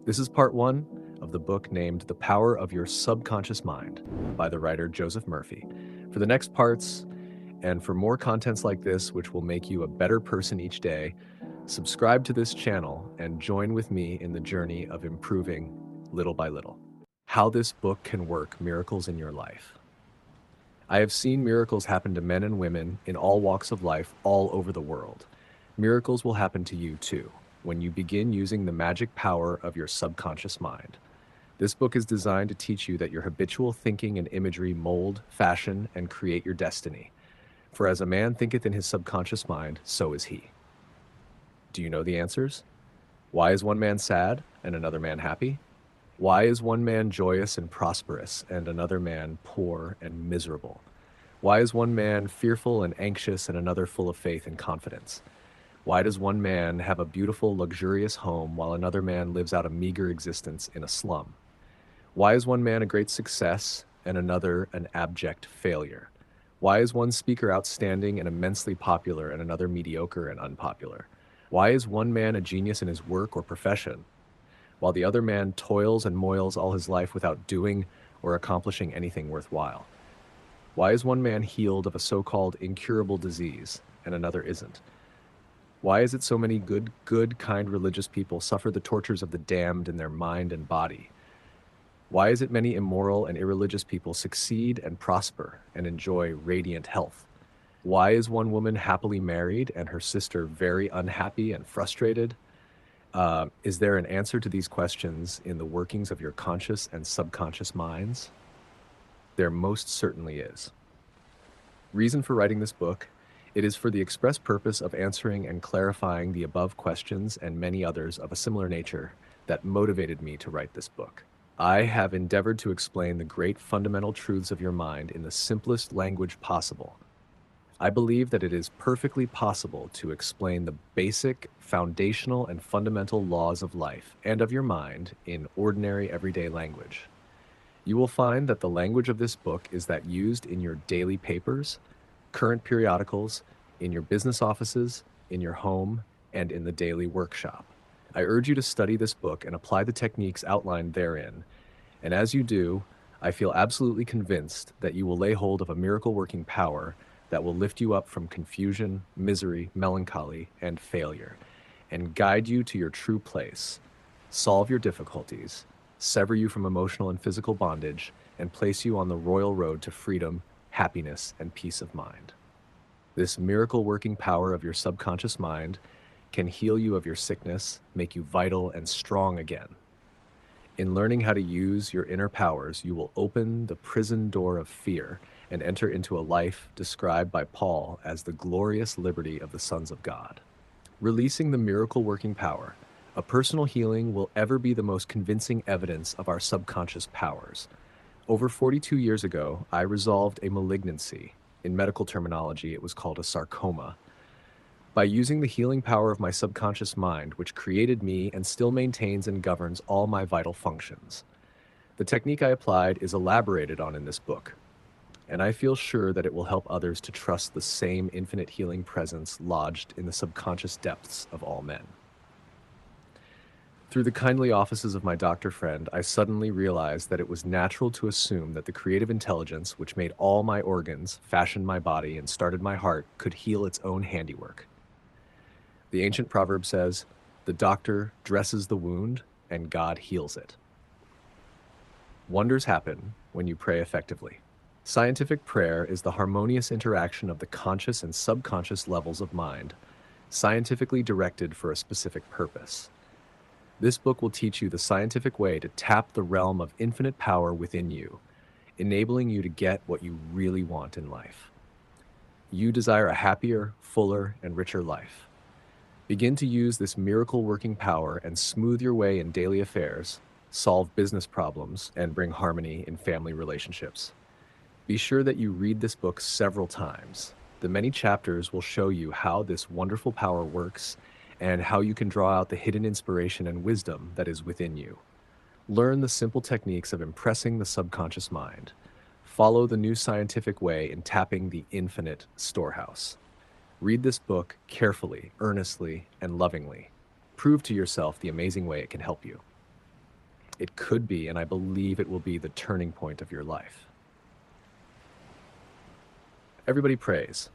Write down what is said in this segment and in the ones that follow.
This is part one of the book named The Power of Your Subconscious Mind by the writer Joseph Murphy. For the next parts, and for more contents like this, which will make you a better person each day, subscribe to this channel and join with me in the journey of improving little by little. How this book can work miracles in your life. I have seen miracles happen to men and women in all walks of life all over the world. Miracles will happen to you too, when you begin using the magic power of your subconscious mind. This book is designed to teach you that your habitual thinking and imagery mold, fashion, and create your destiny. For as a man thinketh in his subconscious mind, so is he. Do you know the answers? Why is one man sad and another man happy? Why is one man joyous and prosperous and another man poor and miserable? Why is one man fearful and anxious and another full of faith and confidence? Why does one man have a beautiful, luxurious home while another man lives out a meager existence in a slum? Why is one man a great success and another an abject failure? Why is one speaker outstanding and immensely popular and another mediocre and unpopular? Why is one man a genius in his work or profession, while the other man toils and moils all his life without doing or accomplishing anything worthwhile? Why is one man healed of a so-called incurable disease and another isn't? Why is it so many good, kind religious people suffer the tortures of the damned in their mind and body? Why is it many immoral and irreligious people succeed and prosper and enjoy radiant health? Why is one woman happily married and her sister very unhappy and frustrated? Is there an answer to these questions in the workings of your conscious and subconscious minds? There most certainly is. Reason for writing this book: it is for the express purpose of answering and clarifying the above questions and many others of a similar nature that motivated me to write this book. I have endeavored to explain the great fundamental truths of your mind in the simplest language possible. I believe that it is perfectly possible to explain the basic, foundational, and fundamental laws of life and of your mind in ordinary, everyday language. You will find that the language of this book is that used in your daily papers, current periodicals, in your business offices, in your home, and in the daily workshop. I urge you to study this book and apply the techniques outlined therein, and as you do, I feel absolutely convinced that you will lay hold of a miracle-working power that will lift you up from confusion, misery, melancholy, and failure, and guide you to your true place, solve your difficulties, sever you from emotional and physical bondage, and place you on the royal road to freedom, happiness, and peace of mind. This miracle-working power of your subconscious mind can heal you of your sickness, make you vital and strong again. In learning how to use your inner powers, you will open the prison door of fear and enter into a life described by Paul as the glorious liberty of the sons of God. Releasing the miracle-working power, a personal healing will ever be the most convincing evidence of our subconscious powers. Over 42 years ago, I resolved a malignancy. In medical terminology, it was called a sarcoma. By using the healing power of my subconscious mind, which created me and still maintains and governs all my vital functions. The technique I applied is elaborated on in this book, and I feel sure that it will help others to trust the same infinite healing presence lodged in the subconscious depths of all men. Through the kindly offices of my doctor friend, I suddenly realized that it was natural to assume that the creative intelligence which made all my organs, fashioned my body, and started my heart could heal its own handiwork. The ancient proverb says, "The doctor dresses the wound, and God heals it." Wonders happen when you pray effectively. Scientific prayer is the harmonious interaction of the conscious and subconscious levels of mind, scientifically directed for a specific purpose. This book will teach you the scientific way to tap the realm of infinite power within you, enabling you to get what you really want in life. You desire a happier, fuller, and richer life. Begin to use this miracle-working power and smooth your way in daily affairs, solve business problems, and bring harmony in family relationships. Be sure that you read this book several times. The many chapters will show you how this wonderful power works and how you can draw out the hidden inspiration and wisdom that is within you. Learn the simple techniques of impressing the subconscious mind. Follow the new scientific way in tapping the infinite storehouse. Read this book carefully, earnestly, and lovingly. Prove to yourself the amazing way it can help you. It could be, and I believe it will be, the turning point of your life. Everybody prays.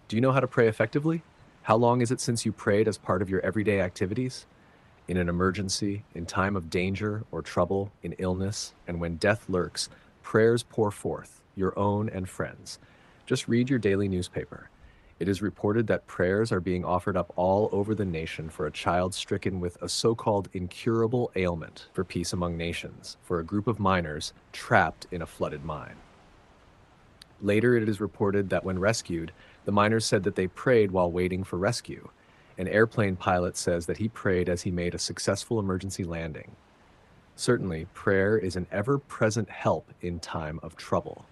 Do you know how to pray effectively? How long is it since you prayed as part of your everyday activities? In an emergency, in time of danger or trouble, in illness, and when death lurks, prayers pour forth, your own and friends. Just read your daily newspaper. It is reported that prayers are being offered up all over the nation for a child stricken with a so-called incurable ailment, for peace among nations, for a group of miners trapped in a flooded mine. Later, it is reported that when rescued, the miners said that they prayed while waiting for rescue. An airplane pilot says that he prayed as he made a successful emergency landing. Certainly, prayer is an ever-present help in time of trouble,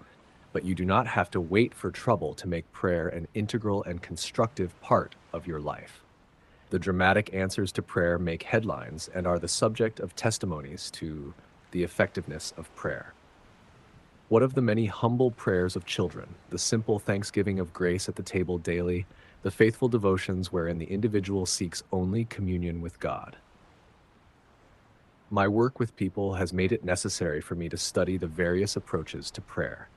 but you do not have to wait for trouble to make prayer an integral and constructive part of your life. The dramatic answers to prayer make headlines and are the subject of testimonies to the effectiveness of prayer. What of the many humble prayers of children, the simple thanksgiving of grace at the table daily, the faithful devotions wherein the individual seeks only communion with God? My work with people has made it necessary for me to study the various approaches to prayer.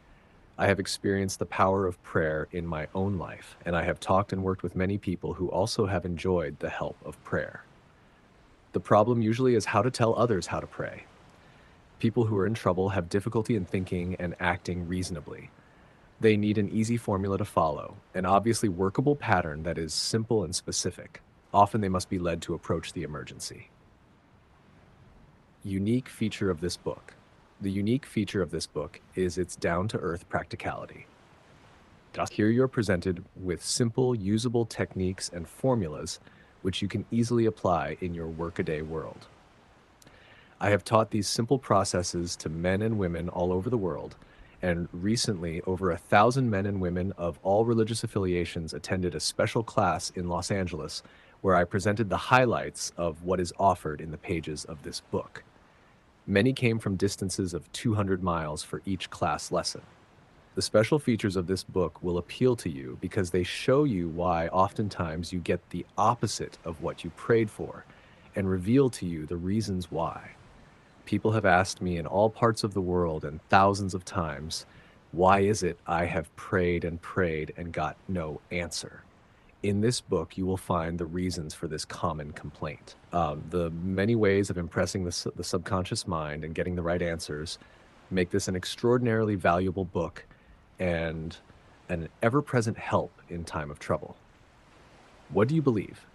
I have experienced the power of prayer in my own life, and I have talked and worked with many people who also have enjoyed the help of prayer. The problem usually is how to tell others how to pray. People who are in trouble have difficulty in thinking and acting reasonably. They need an easy formula to follow, an obviously workable pattern that is simple and specific. Often they must be led to approach the emergency. Unique feature of this book. The unique feature of this book is its down-to-earth practicality. Here you're presented with simple, usable techniques and formulas which you can easily apply in your workaday world. I have taught these simple processes to men and women all over the world, and recently over 1,000 men and women of all religious affiliations attended a special class in Los Angeles where I presented the highlights of what is offered in the pages of this book. Many came from distances of 200 miles for each class lesson. The special features of this book will appeal to you because they show you why oftentimes you get the opposite of what you prayed for and reveal to you the reasons why. People have asked me in all parts of the world and thousands of times, why is it I have prayed and got no answer? In this book, you will find the reasons for this common complaint. The many ways of impressing the subconscious mind and getting the right answers make this an extraordinarily valuable book and an ever-present help in time of trouble. What do you believe?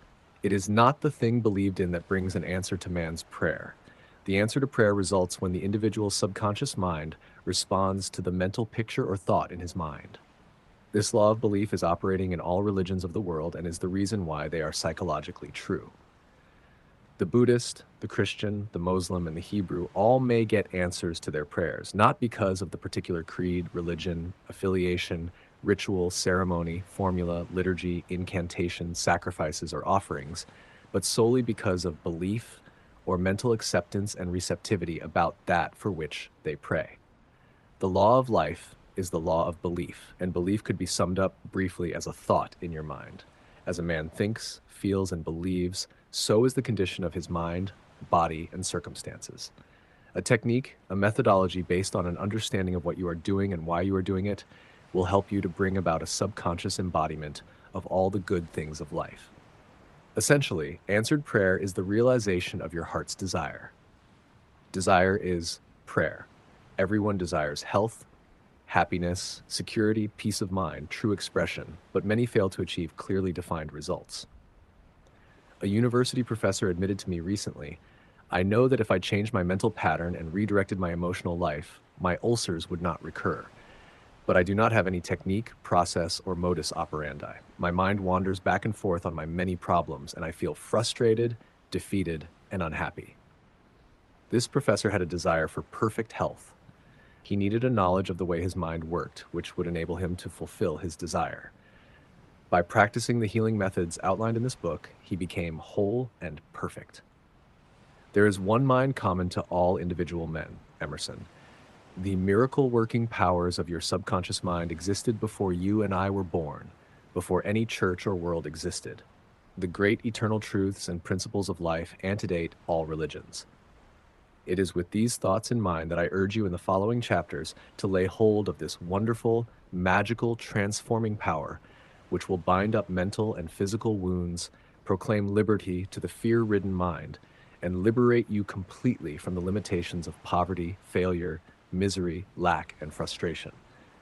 It is not the thing believed in that brings an answer to man's prayer. The answer to prayer results when the individual's subconscious mind responds to the mental picture or thought in his mind. This law of belief is operating in all religions of the world and is the reason why they are psychologically true. The Buddhist, the Christian, the Muslim, and the Hebrew all may get answers to their prayers, not because of the particular creed, religion, affiliation, ritual, ceremony, formula, liturgy, incantation, sacrifices, or offerings, but solely because of belief or mental acceptance and receptivity about that for which they pray. The law of life is the law of belief, and belief could be summed up briefly as a thought in your mind. As a man thinks, feels, and believes, so is the condition of his mind, body, and circumstances. A technique, a methodology based on an understanding of what you are doing and why you are doing it, will help you to bring about a subconscious embodiment of all the good things of life. Essentially, answered prayer is the realization of your heart's desire. Desire is prayer. Everyone desires health, happiness, security, peace of mind, true expression, but many fail to achieve clearly defined results. A university professor admitted to me recently, "I know that if I changed my mental pattern and redirected my emotional life, my ulcers would not recur. But I do not have any technique, process, or modus operandi. My mind wanders back and forth on my many problems, and I feel frustrated, defeated, and unhappy." This professor had a desire for perfect health. He needed a knowledge of the way his mind worked, which would enable him to fulfill his desire. By practicing the healing methods outlined in this book, he became whole and perfect. There is one mind common to all individual men, Emerson. The miracle-working powers of your subconscious mind existed before you and I were born, before any church or world existed. The great eternal truths and principles of life antedate all religions. It is with these thoughts in mind that I urge you in the following chapters to lay hold of this wonderful, magical, transforming power, which will bind up mental and physical wounds, proclaim liberty to the fear-ridden mind, and liberate you completely from the limitations of poverty, failure, misery, lack, and frustration.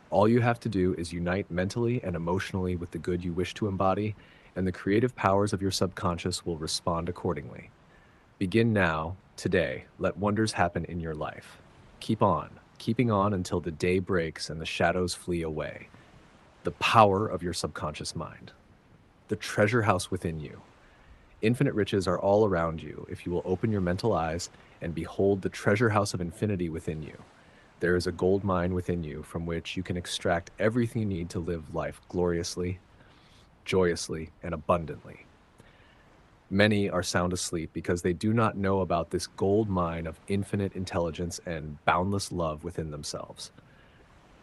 All you have to do is unite mentally and emotionally with the good you wish to embody, and the creative powers of your subconscious will respond accordingly. Begin now, today. Let wonders happen in your life. Keep on, keeping on until the day breaks and the shadows flee away. The power of your subconscious mind. The treasure house within you. Infinite riches are all around you if you will open your mental eyes and behold the treasure house of infinity within you. There is a gold mine within you from which you can extract everything you need to live life gloriously, joyously, and abundantly. Many are sound asleep because they do not know about this gold mine of infinite intelligence and boundless love within themselves.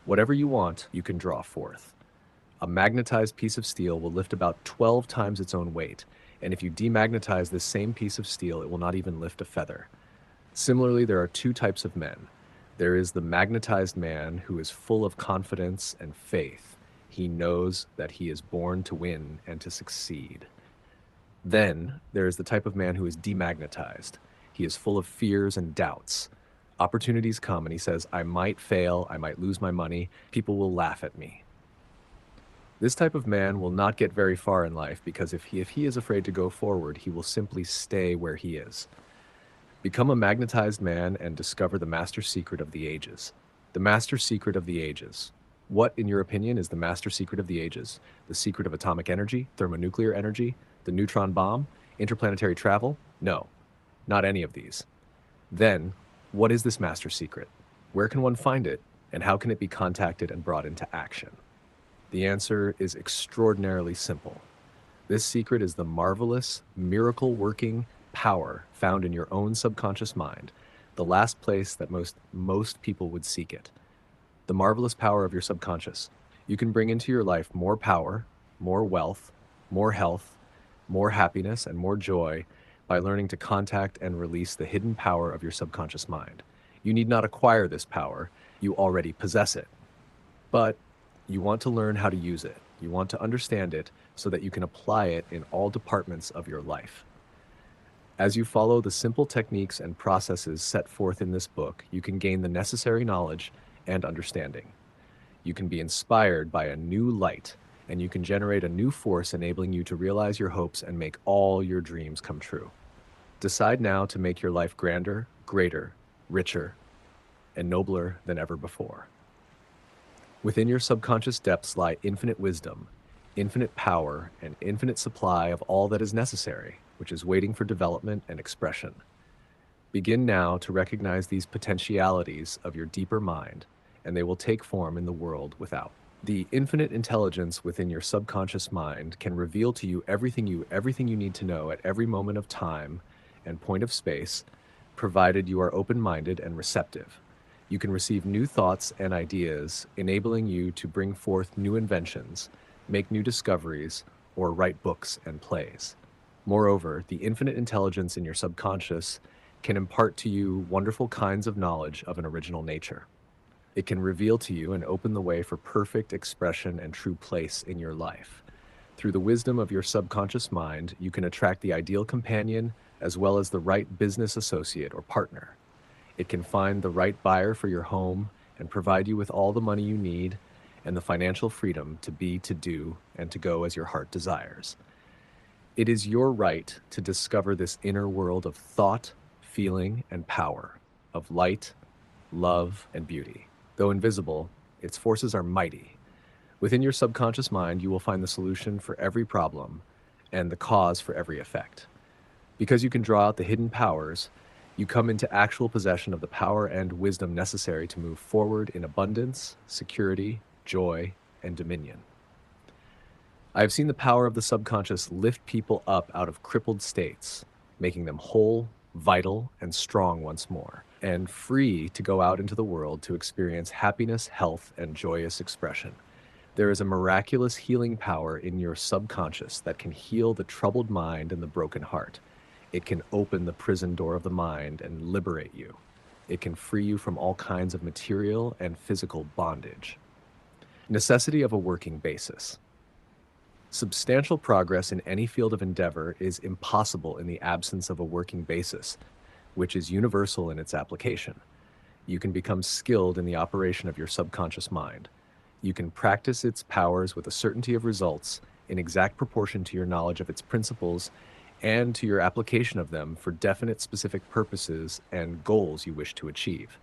Whatever you want, you can draw forth. A magnetized piece of steel will lift about 12 times its own weight, and if you demagnetize this same piece of steel, it will not even lift a feather. Similarly, there are two types of men. There is the magnetized man who is full of confidence and faith. He knows that he is born to win and to succeed. Then there is the type of man who is demagnetized. He is full of fears and doubts. Opportunities come and he says, I might fail, I might lose my money, people will laugh at me. This type of man will not get very far in life because if he is afraid to go forward, he will simply stay where he is. Become a magnetized man and discover the master secret of the ages. The master secret of the ages. What, in your opinion, is the master secret of the ages? The secret of atomic energy, thermonuclear energy, the neutron bomb, interplanetary travel? No, not any of these. Then, what is this master secret? Where can one find it, and how can it be contacted and brought into action? The answer is extraordinarily simple. This secret is the marvelous, miracle-working power found in your own subconscious mind, the last place that most people would seek it. The marvelous power of your subconscious. You can bring into your life more power, more wealth, more health, more happiness, and more joy by learning to contact and release the hidden power of your subconscious mind. You need not acquire this power, you already possess it. But you want to learn how to use it. You want to understand it so that you can apply it in all departments of your life. As you follow the simple techniques and processes set forth in this book, you can gain the necessary knowledge and understanding. You can be inspired by a new light, and you can generate a new force enabling you to realize your hopes and make all your dreams come true. Decide now to make your life grander, greater, richer, and nobler than ever before. Within your subconscious depths lie infinite wisdom, infinite power, and infinite supply of all that is necessary, which is waiting for development and expression. Begin now to recognize these potentialities of your deeper mind, and they will take form in the world without. The infinite intelligence within your subconscious mind can reveal to you everything you need to know at every moment of time and point of space, provided you are open-minded and receptive. You can receive new thoughts and ideas, enabling you to bring forth new inventions, make new discoveries, or write books and plays. Moreover, the infinite intelligence in your subconscious can impart to you wonderful kinds of knowledge of an original nature. It can reveal to you and open the way for perfect expression and true place in your life. Through the wisdom of your subconscious mind, you can attract the ideal companion as well as the right business associate or partner. It can find the right buyer for your home and provide you with all the money you need and the financial freedom to be, to do, and to go as your heart desires. It is your right to discover this inner world of thought, feeling, and power, of light, love, and beauty. Though invisible, its forces are mighty. Within your subconscious mind, you will find the solution for every problem and the cause for every effect. Because you can draw out the hidden powers, you come into actual possession of the power and wisdom necessary to move forward in abundance, security, joy, and dominion. I have seen the power of the subconscious lift people up out of crippled states, making them whole, vital, and strong once more, and free to go out into the world to experience happiness, health, and joyous expression. There is a miraculous healing power in your subconscious that can heal the troubled mind and the broken heart. It can open the prison door of the mind and liberate you. It can free you from all kinds of material and physical bondage. Necessity of a working basis. Substantial progress in any field of endeavor is impossible in the absence of a working basis, which is universal in its application. You can become skilled in the operation of your subconscious mind. You can practice its powers with a certainty of results in exact proportion to your knowledge of its principles and to your application of them for definite specific purposes and goals you wish to achieve.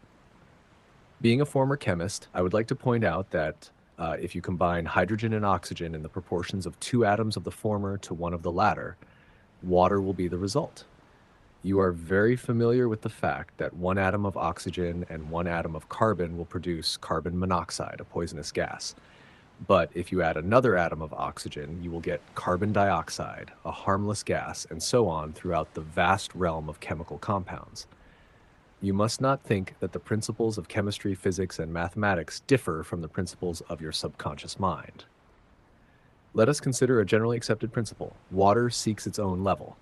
Being a former chemist, I would like to point out that if you combine hydrogen and oxygen in the proportions of 2 atoms of the former to 1 of the latter, water will be the result. You are very familiar with the fact that 1 atom of oxygen and 1 atom of carbon will produce carbon monoxide, a poisonous gas. But if you add another atom of oxygen, you will get carbon dioxide, a harmless gas, and so on throughout the vast realm of chemical compounds. You must not think that the principles of chemistry, physics, and mathematics differ from the principles of your subconscious mind. Let us consider a generally accepted principle. Water seeks its own level.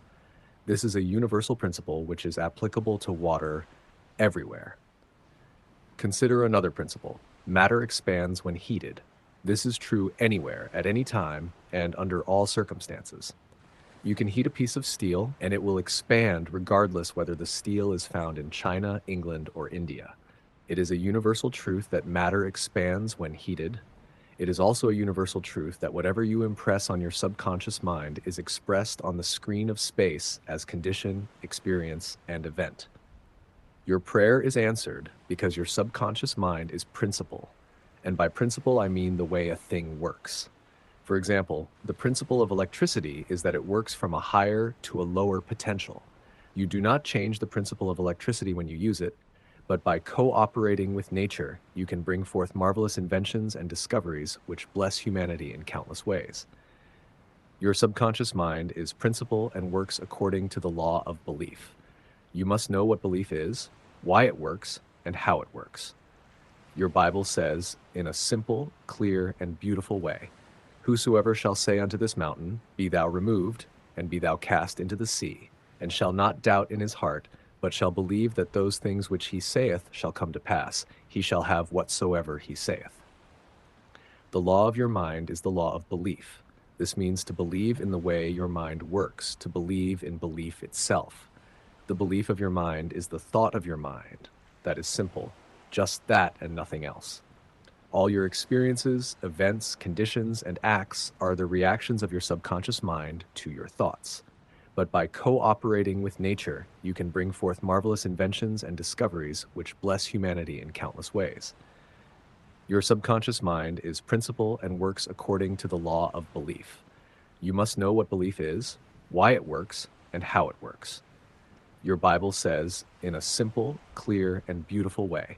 This is a universal principle which is applicable to water everywhere. Consider another principle. Matter expands when heated. This is true anywhere, at any time, and under all circumstances. You can heat a piece of steel, and it will expand regardless whether the steel is found in China, England, or India. It is a universal truth that matter expands when heated. It is also a universal truth that whatever you impress on your subconscious mind is expressed on the screen of space as condition, experience, and event. Your prayer is answered because your subconscious mind is principle, and by principle I mean the way a thing works. For example, the principle of electricity is that it works from a higher to a lower potential. You do not change the principle of electricity when you use it, but by cooperating with nature, you can bring forth marvelous inventions and discoveries which bless humanity in countless ways. Your subconscious mind is principle and works according to the law of belief. You must know what belief is, why it works, and how it works. Your Bible says, in a simple, clear, and beautiful way, "Whosoever shall say unto this mountain, Be thou removed, and be thou cast into the sea, and shall not doubt in his heart, but shall believe that those things which he saith shall come to pass, he shall have whatsoever he saith." The law of your mind is the law of belief. This means to believe in the way your mind works, to believe in belief itself. The belief of your mind is the thought of your mind. That is simple, just that and nothing else. All your experiences, events, conditions, and acts are the reactions of your subconscious mind to your thoughts. But by cooperating with nature, you can bring forth marvelous inventions and discoveries which bless humanity in countless ways. Your subconscious mind is principle and works according to the law of belief. You must know what belief is, why it works, and how it works. Your Bible says, in a simple, clear, and beautiful way,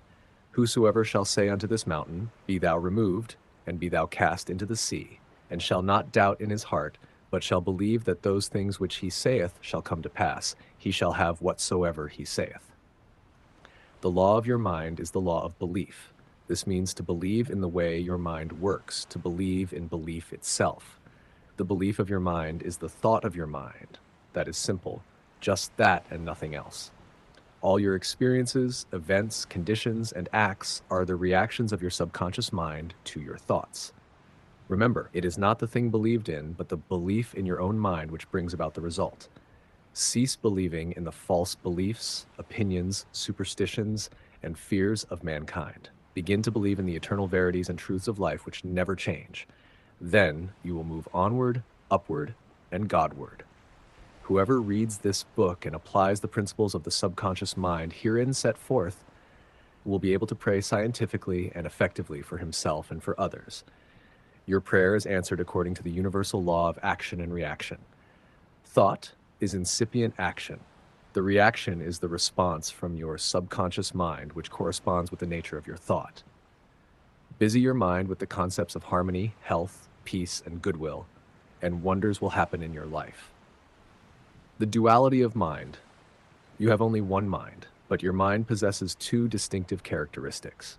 "Whosoever shall say unto this mountain, Be thou removed, and be thou cast into the sea, and shall not doubt in his heart, but shall believe that those things which he saith shall come to pass, he shall have whatsoever he saith." The law of your mind is the law of belief. This means to believe in the way your mind works, to believe in belief itself. The belief of your mind is the thought of your mind. That is simple, just that and nothing else. All your experiences, events, conditions, and acts are the reactions of your subconscious mind to your thoughts. Remember, it is not the thing believed in, but the belief in your own mind which brings about the result. Cease believing in the false beliefs, opinions, superstitions, and fears of mankind. Begin to believe in the eternal verities and truths of life which never change. Then you will move onward, upward, and Godward. Whoever reads this book and applies the principles of the subconscious mind herein set forth will be able to pray scientifically and effectively for himself and for others. Your prayer is answered according to the universal law of action and reaction. Thought is incipient action. The reaction is the response from your subconscious mind, which corresponds with the nature of your thought. Busy your mind with the concepts of harmony, health, peace, and goodwill, and wonders will happen in your life. The duality of mind. You have only one mind, but your mind possesses 2 distinctive characteristics.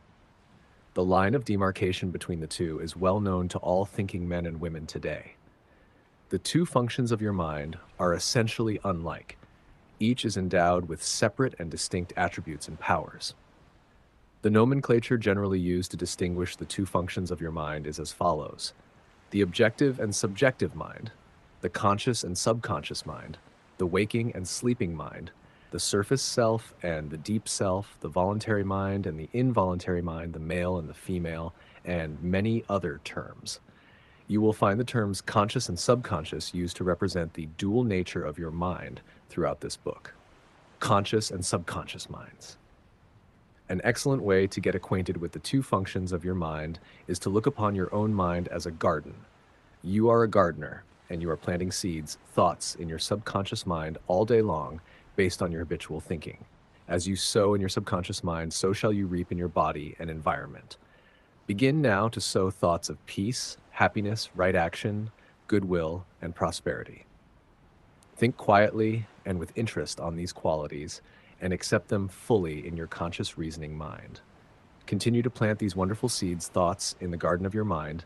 The line of demarcation between the two is well known to all thinking men and women today. The 2 functions of your mind are essentially unlike. Each is endowed with separate and distinct attributes and powers. The nomenclature generally used to distinguish the two functions of your mind is as follows: the objective and subjective mind, the conscious and subconscious mind, the waking and sleeping mind, the surface self and the deep self, the voluntary mind and the involuntary mind, the male and the female, and many other terms. You will find the terms conscious and subconscious used to represent the dual nature of your mind throughout this book. Conscious and subconscious minds. An excellent way to get acquainted with the two functions of your mind is to look upon your own mind as a garden. You are a gardener, and you are planting seeds, thoughts in your subconscious mind all day long based on your habitual thinking. As you sow in your subconscious mind, so shall you reap in your body and environment. Begin now to sow thoughts of peace, happiness, right action, goodwill, and prosperity. Think quietly and with interest on these qualities and accept them fully in your conscious reasoning mind. Continue to plant these wonderful seeds, thoughts, in the garden of your mind,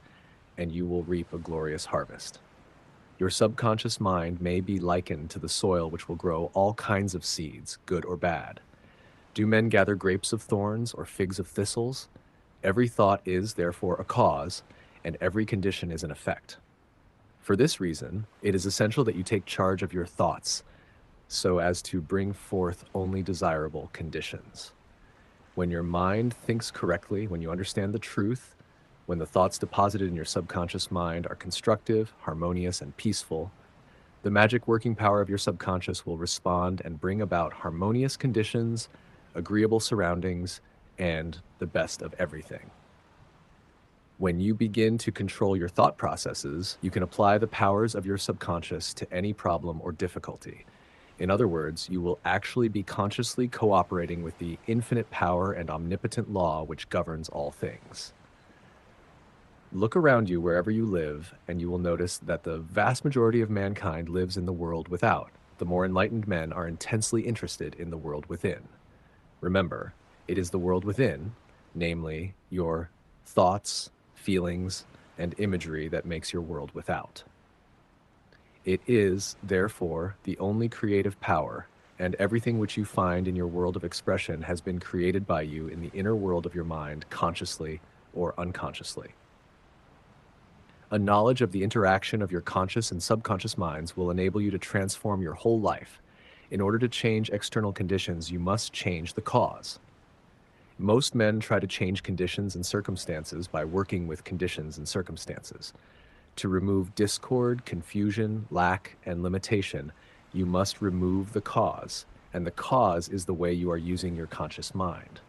and you will reap a glorious harvest. Your subconscious mind may be likened to the soil which will grow all kinds of seeds, good or bad. Do men gather grapes of thorns or figs of thistles? Every thought is, therefore, a cause, and every condition is an effect. For this reason, it is essential that you take charge of your thoughts so as to bring forth only desirable conditions. When your mind thinks correctly, when you understand the truth, when the thoughts deposited in your subconscious mind are constructive, harmonious, and peaceful, the magic working power of your subconscious will respond and bring about harmonious conditions, agreeable surroundings, and the best of everything. When you begin to control your thought processes, you can apply the powers of your subconscious to any problem or difficulty. In other words, you will actually be consciously cooperating with the infinite power and omnipotent law which governs all things. Look around you wherever you live, and you will notice that the vast majority of mankind lives in the world without. The more enlightened men are intensely interested in the world within. Remember, it is the world within, namely your thoughts, feelings, and imagery that makes your world without. It is, therefore, the only creative power, and everything which you find in your world of expression has been created by you in the inner world of your mind, consciously or unconsciously. A knowledge of the interaction of your conscious and subconscious minds will enable you to transform your whole life. In order to change external conditions, you must change the cause. Most men try to change conditions and circumstances by working with conditions and circumstances. To remove discord, confusion, lack, and limitation, you must remove the cause, and the cause is the way you are using your conscious mind.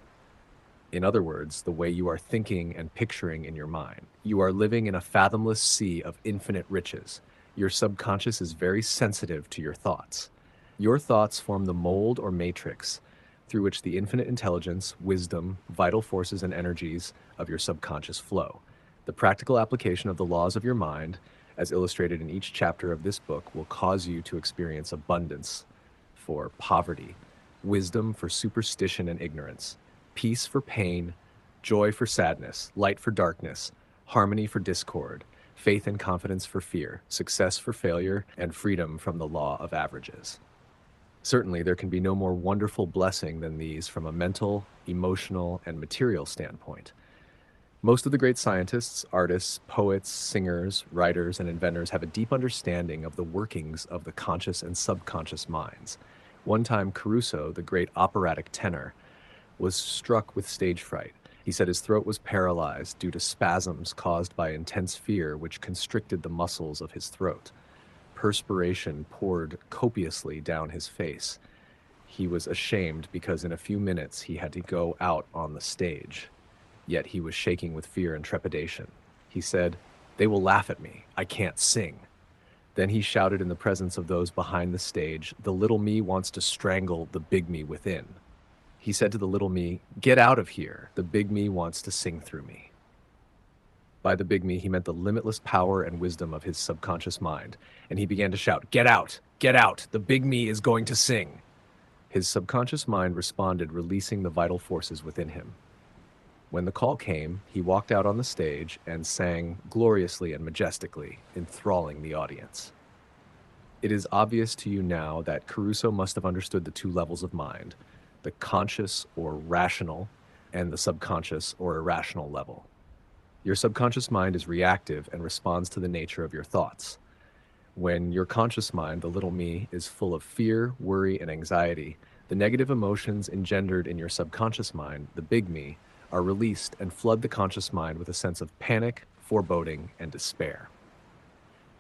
In other words, the way you are thinking and picturing in your mind. You are living in a fathomless sea of infinite riches. Your subconscious is very sensitive to your thoughts. Your thoughts form the mold or matrix through which the infinite intelligence, wisdom, vital forces, and energies of your subconscious flow. The practical application of the laws of your mind, as illustrated in each chapter of this book, will cause you to experience abundance for poverty, wisdom for superstition and ignorance, peace for pain, joy for sadness, light for darkness, harmony for discord, faith and confidence for fear, success for failure, and freedom from the law of averages. Certainly, there can be no more wonderful blessing than these from a mental, emotional, and material standpoint. Most of the great scientists, artists, poets, singers, writers, and inventors have a deep understanding of the workings of the conscious and subconscious minds. One time, Caruso, the great operatic tenor, was struck with stage fright. He said his throat was paralyzed due to spasms caused by intense fear which constricted the muscles of his throat. Perspiration poured copiously down his face. He was ashamed because in a few minutes he had to go out on the stage. Yet he was shaking with fear and trepidation. He said, "They will laugh at me. I can't sing." Then he shouted in the presence of those behind the stage, "The little me wants to strangle the big me within." He said to the little me, "Get out of here. The big me wants to sing through me." By the big me, he meant the limitless power and wisdom of his subconscious mind, and he began to shout, "Get out! Get out! The big me is going to sing!" His subconscious mind responded, releasing the vital forces within him. When the call came, he walked out on the stage and sang gloriously and majestically, enthralling the audience. It is obvious to you now that Caruso must have understood the two levels of mind, the conscious or rational, and the subconscious or irrational level. Your subconscious mind is reactive and responds to the nature of your thoughts. When your conscious mind, the little me, is full of fear, worry, and anxiety, the negative emotions engendered in your subconscious mind, the big me, are released and flood the conscious mind with a sense of panic, foreboding, and despair.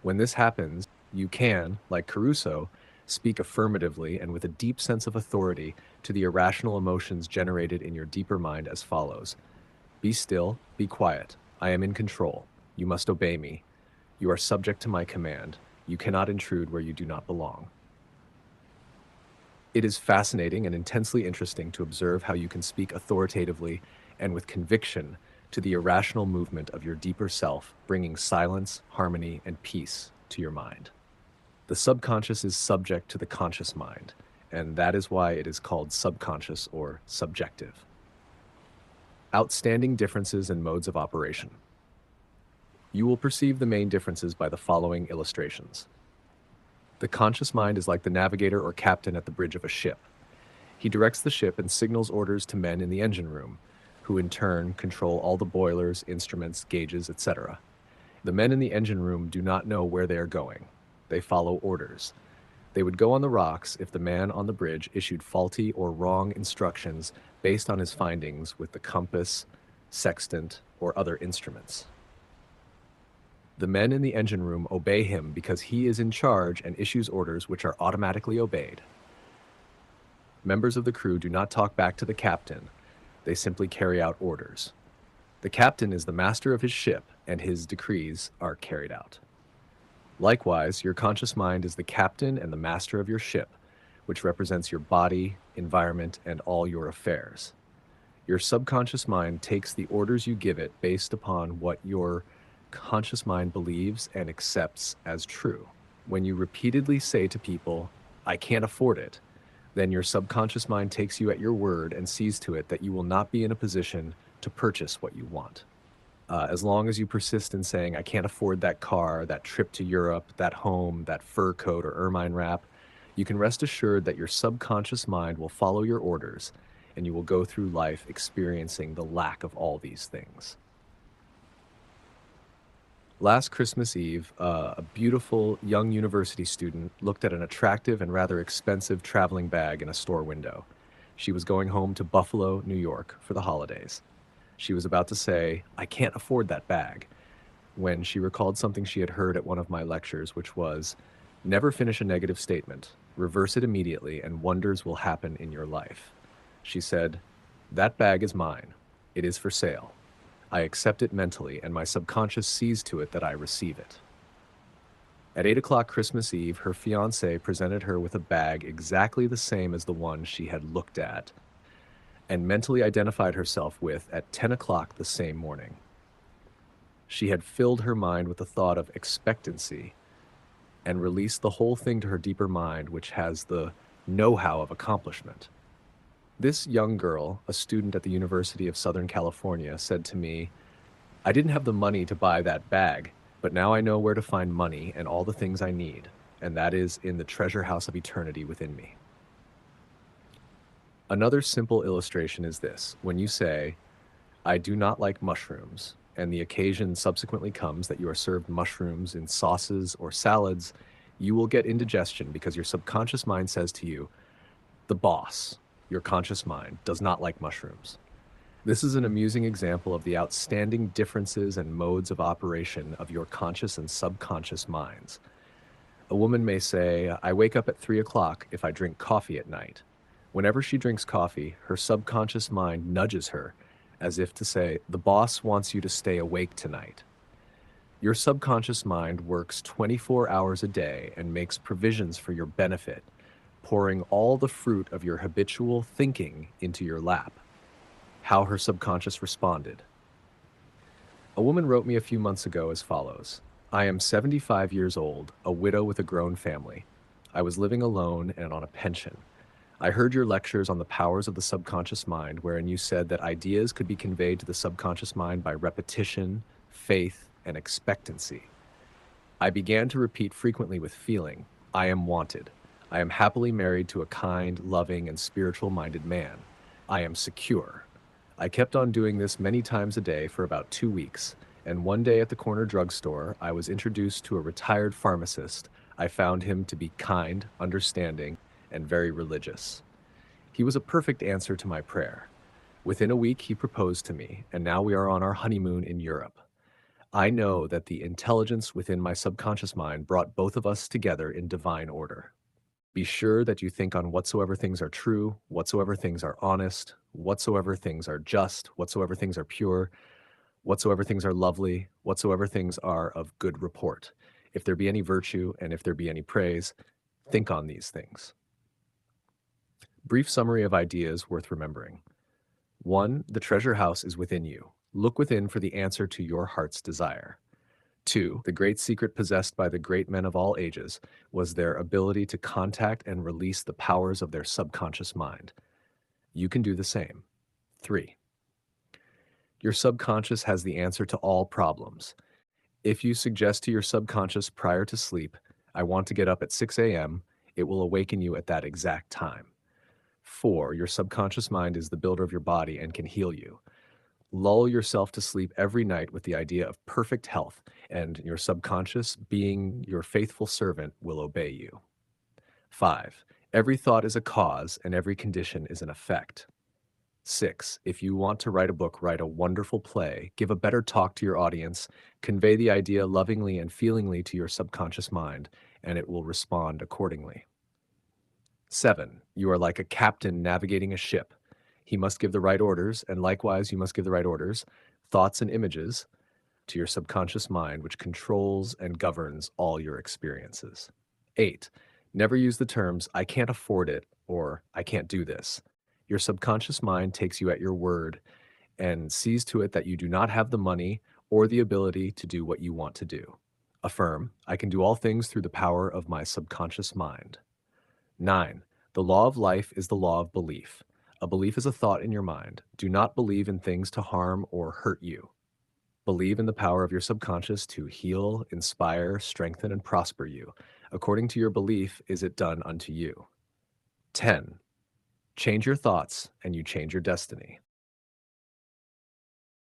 When this happens, you can, like Caruso, speak affirmatively and with a deep sense of authority to the irrational emotions generated in your deeper mind as follows: Be still, be quiet. I am in control. You must obey me. You are subject to my command. You cannot intrude where you do not belong. It is fascinating and intensely interesting to observe how you can speak authoritatively and with conviction to the irrational movement of your deeper self, bringing silence, harmony, and peace to your mind. The subconscious is subject to the conscious mind, and that is why it is called subconscious or subjective. Outstanding differences in modes of operation. You will perceive the main differences by the following illustrations. The conscious mind is like the navigator or captain at the bridge of a ship. He directs the ship and signals orders to men in the engine room, who in turn control all the boilers, instruments, gauges, etc. The men in the engine room do not know where they are going. They follow orders. They would go on the rocks if the man on the bridge issued faulty or wrong instructions based on his findings with the compass, sextant, or other instruments. The men in the engine room obey him because he is in charge and issues orders which are automatically obeyed. Members of the crew do not talk back to the captain. They simply carry out orders. The captain is the master of his ship, and his decrees are carried out. Likewise, your conscious mind is the captain and the master of your ship, which represents your body, environment, and all your affairs. Your subconscious mind takes the orders you give it based upon what your conscious mind believes and accepts as true. When you repeatedly say to people, "I can't afford it," then your subconscious mind takes you at your word and sees to it that you will not be in a position to purchase what you want. As long as you persist in saying, "I can't afford that car, that trip to Europe, that home, that fur coat or ermine wrap," you can rest assured that your subconscious mind will follow your orders, and you will go through life experiencing the lack of all these things. Last Christmas Eve, a beautiful young university student looked at an attractive and rather expensive traveling bag in a store window. She was going home to Buffalo, New York for the holidays. She was about to say, "I can't afford that bag," when she recalled something she had heard at one of my lectures, which was, "Never finish a negative statement. Reverse it immediately, and wonders will happen in your life." She said, "That bag is mine. It is for sale. I accept it mentally, and my subconscious sees to it that I receive it." At 8 o'clock Christmas Eve, her fiancé presented her with a bag exactly the same as the one she had looked at and mentally identified herself with at 10 o'clock the same morning. She had filled her mind with the thought of expectancy and released the whole thing to her deeper mind, which has the know-how of accomplishment. This young girl, a student at the University of Southern California, said to me, "I didn't have the money to buy that bag, but now I know where to find money and all the things I need, and that is in the treasure house of eternity within me." Another simple illustration is this: when you say, "I do not like mushrooms," and the occasion subsequently comes that you are served mushrooms in sauces or salads, you will get indigestion because your subconscious mind says to you, "The boss, your conscious mind, does not like mushrooms." This is an amusing example of the outstanding differences and modes of operation of your conscious and subconscious minds. A woman may say, "I wake up at 3 o'clock if I drink coffee at night." Whenever she drinks coffee, her subconscious mind nudges her, as if to say, "The boss wants you to stay awake tonight." Your subconscious mind works 24 hours a day and makes provisions for your benefit, pouring all the fruit of your habitual thinking into your lap. How her subconscious responded. A woman wrote me a few months ago as follows: "I am 75 years old, a widow with a grown family. I was living alone and on a pension. I heard your lectures on the powers of the subconscious mind, wherein you said that ideas could be conveyed to the subconscious mind by repetition, faith, and expectancy. I began to repeat frequently with feeling. I am wanted. I am happily married to a kind, loving, and spiritual-minded man. I am secure. I kept on doing this many times a day for about 2 weeks, and one day at the corner drugstore, I was introduced to a retired pharmacist. I found him to be kind, understanding, and very religious. He was a perfect answer to my prayer. Within a week, he proposed to me, and now we are on our honeymoon in Europe. I know that the intelligence within my subconscious mind brought both of us together in divine order. Be sure that you think on whatsoever things are true, whatsoever things are honest, whatsoever things are just, whatsoever things are pure, whatsoever things are lovely, whatsoever things are of good report. If there be any virtue and if there be any praise, think on these things. Brief summary of ideas worth remembering. 1. The treasure house is within you. Look within for the answer to your heart's desire. 2. The great secret possessed by the great men of all ages was their ability to contact and release the powers of their subconscious mind. You can do the same. 3. Your subconscious has the answer to all problems. If you suggest to your subconscious prior to sleep, I want to get up at 6 a.m., it will awaken you at that exact time. 4. Your subconscious mind is the builder of your body and can heal you. Lull yourself to sleep every night with the idea of perfect health, and your subconscious, being your faithful servant, will obey you. 5. Every thought is a cause, and every condition is an effect. 6. If you want to write a book, write a wonderful play, give a better talk to your audience, convey the idea lovingly and feelingly to your subconscious mind, and it will respond accordingly. 7. You are like a captain navigating a ship. He must give the right orders, and likewise you must give the right orders, thoughts and images, to your subconscious mind, which controls and governs all your experiences. 8. Never use the terms, I can't afford it, or I can't do this. Your subconscious mind takes you at your word and sees to it that you do not have the money or the ability to do what you want to do. Affirm, I can do all things through the power of my subconscious mind. 9. The law of life is the law of belief. A belief is a thought in your mind. Do not believe in things to harm or hurt you. Believe in the power of your subconscious to heal, inspire, strengthen, and prosper you. According to your belief, is it done unto you. 10. Change your thoughts, and you change your destiny.